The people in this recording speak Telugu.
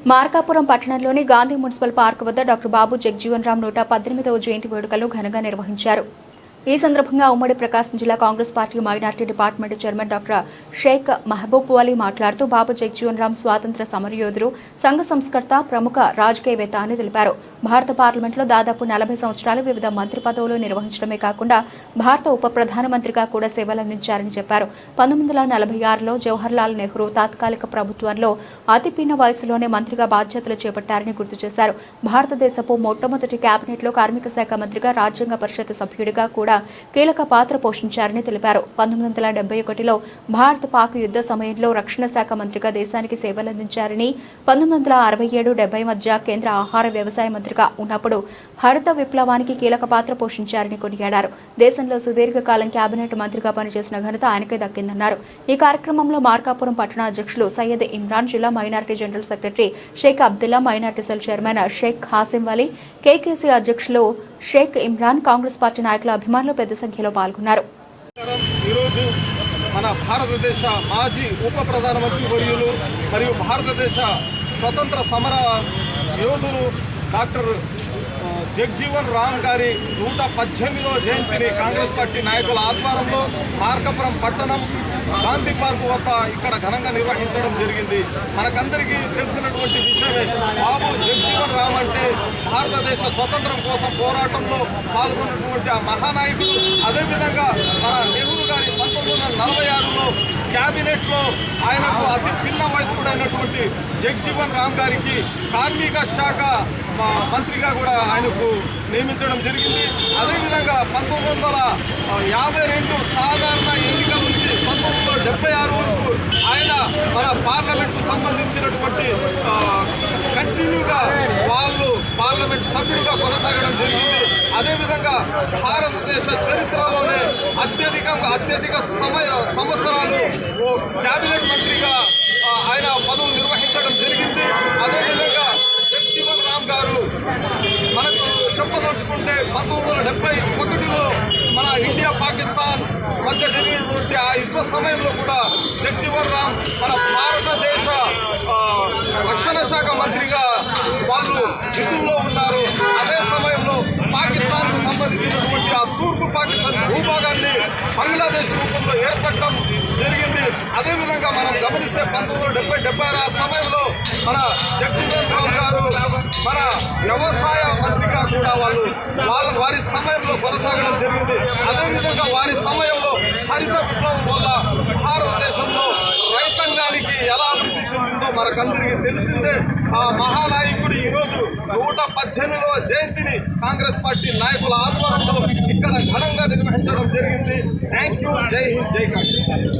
మార్కాపురం పట్టణంలోని గాంధీ మున్సిపల్ పార్క్ వద్ద డాక్టర్ బాబు జగజీవన్ రామ్ 118వ జయంతి వేడుకలు ఘనంగా నిర్వహించారు. ఈ సందర్భంగా ఉమ్మడి ప్రకాశం జిల్లా Congress party minority department chairman doctor Sheikh Mahaboob Ali మాట్లాడుతూ బాబు జగజీవన్ రామ్ స్వాతంత్ర సమరయోధుడు, సంఘ సంస్కర్త, ప్రముఖ రాజకీయవేత్త అని తెలిపారు. భారత పార్లమెంట్లో దాదాపు 40 సంవత్సరాలు వివిధ మంత్రి పదవులు నిర్వహించడమే కాకుండా భారత ఉప ప్రధానమంత్రిగా కూడా సేవలందించారని చెప్పారు. 1946లో జవహర్లాల్ నెహ్రూ తాత్కాలిక ప్రభుత్వంలో అతి పిన్న వయసులోనే మంత్రిగా బాధ్యతలు చేపట్టారని గుర్తు చేశారు. భారతదేశపు మొట్టమొదటి కేబినెట్లో కార్మిక శాఖ మంత్రిగా, రాజ్యాంగ పరిషత్ సభ్యుడిగా కూడా కీలక పాత్ర పోషించారని తెలిపారు. 1971లో భారత పాక్ యుద్ధ సమయంలో రక్షణ శాఖ మంత్రిగా దేశానికి సేవలందించారని, 1967-70 మధ్య కేంద్ర ఆహార వ్యవసాయ మంత్రిగా ఉన్నప్పుడు హరిత విప్లవానికి కీలక పాత్ర పోషించారని కొనియాడారు. దేశంలో సుదీర్ఘకాలం కేబినెట్ మంత్రిగా పనిచేసిన ఘనత ఆయనకే దక్కిందన్నారు. ఈ కార్యక్రమంలో మార్కాపురం పట్టణ అధ్యక్షులు సయ్యద్ ఇమ్రాన్, జిల్లా minority general secretary Sheikh Abdullah, minority cell chairman Sheikh Hashim Ali, KKC అధ్యక్షులు షేక్ ఇమ్రాన్, కాంగ్రెస్ పార్టీ నాయకుల అభిమానులు పెద్ద సంఖ్యలో పాల్గొన్నారు. ఈరోజు మన భారతదేశ మాజీ ఉప ప్రధానమంత్రి వర్యులు మరియు భారతదేశ స్వతంత్ర సమర యోధులు డాక్టర్ జగజీవన్ రామ్ గారి 118వ జయంతిని కాంగ్రెస్ పార్టీ నాయకుల ఆధ్వర్యంలో మార్కాపురం పట్టణం గాంధీ పార్క్ వద్ద ఇక్కడ ఘనంగా నిర్వహించడం జరిగింది. మనకందరికీ తెలిసినటువంటి విషయమే. బాబు జగజీవన్ రామ్ అంటే భారతదేశ స్వతంత్రం కోసం పోరాటంలో పాల్గొన్నటువంటి ఆ మహానాయకుడు. అదేవిధంగా మన నెహ్రూ గారి 1946లో క్యాబినెట్లో ఆయనకు అతి పిన్న వయస్కుడైనటువంటి జగజీవన్ రామ్ గారికి కార్మిక శాఖ మంత్రిగా కూడా ఆయనకు నియమించడం జరిగింది. అదేవిధంగా 1952 సాధారణ ఎన్నికల నుంచి 1976 వరకు ఆయన మన పార్లమెంట్కు సంబంధించినటువంటి కంటిన్యూగా వాళ్ళు పార్లమెంట్ సభ్యుడుగా కొనసాగడం జరిగింది. అదేవిధంగా భారతదేశ చరిత్రలోనే అత్యధిక సంవత్సరాలు క్యాబినెట్ మంత్రిగా ఆయన పదవులు నిర్వహించడం జరిగింది. అదేవిధంగా జగజీవన్ రామ్ గారు మనకు చెప్పదలుచుకుంటే 1971లో మన ఇండియా పాకిస్తాన్ మధ్య జరిగినటువంటి ఆ యుద్ధ సమయంలో కూడా జగజీవన్ రామ్ మన భారతదేశ రక్షణ శాఖ మంత్రిగా వాళ్ళు విధుల్లో ఉన్నారు. అదే సమయంలో పాకిస్తాన్కు సంబంధించినటువంటి ఆ తూర్పు పాకిస్తాన్ భూభాగాన్ని బంగ్లాదేశ్ రూపంలో ఏర్పడటం జరిగింది. అదేవిధంగా మనం గమనిస్తే 1970-76 సమయంలో మన జగజీవన్ రామ్ గారు మన వ్యవసాయ మంత్రిగా కూడా వారి సమయంలో కొనసాగడం జరిగింది. అదేవిధంగా వారి సమయంలో హరిత విప్లవం వల్ల భారతదేశంలో రైతాంగానికి ఎలా అభివృద్ధి చెందిందో మనకందరికీ తెలిసిందే. ఆ మహానాయకుడు ఈరోజు 118వ జయంతిని కాంగ్రెస్ పార్టీ నాయకుల ఆధ్వర్యంలో ఇక్కడ ఘనంగా నిర్వహించడం జరిగింది. Thank you. జై హింద్, జై కాంగ్రెస్.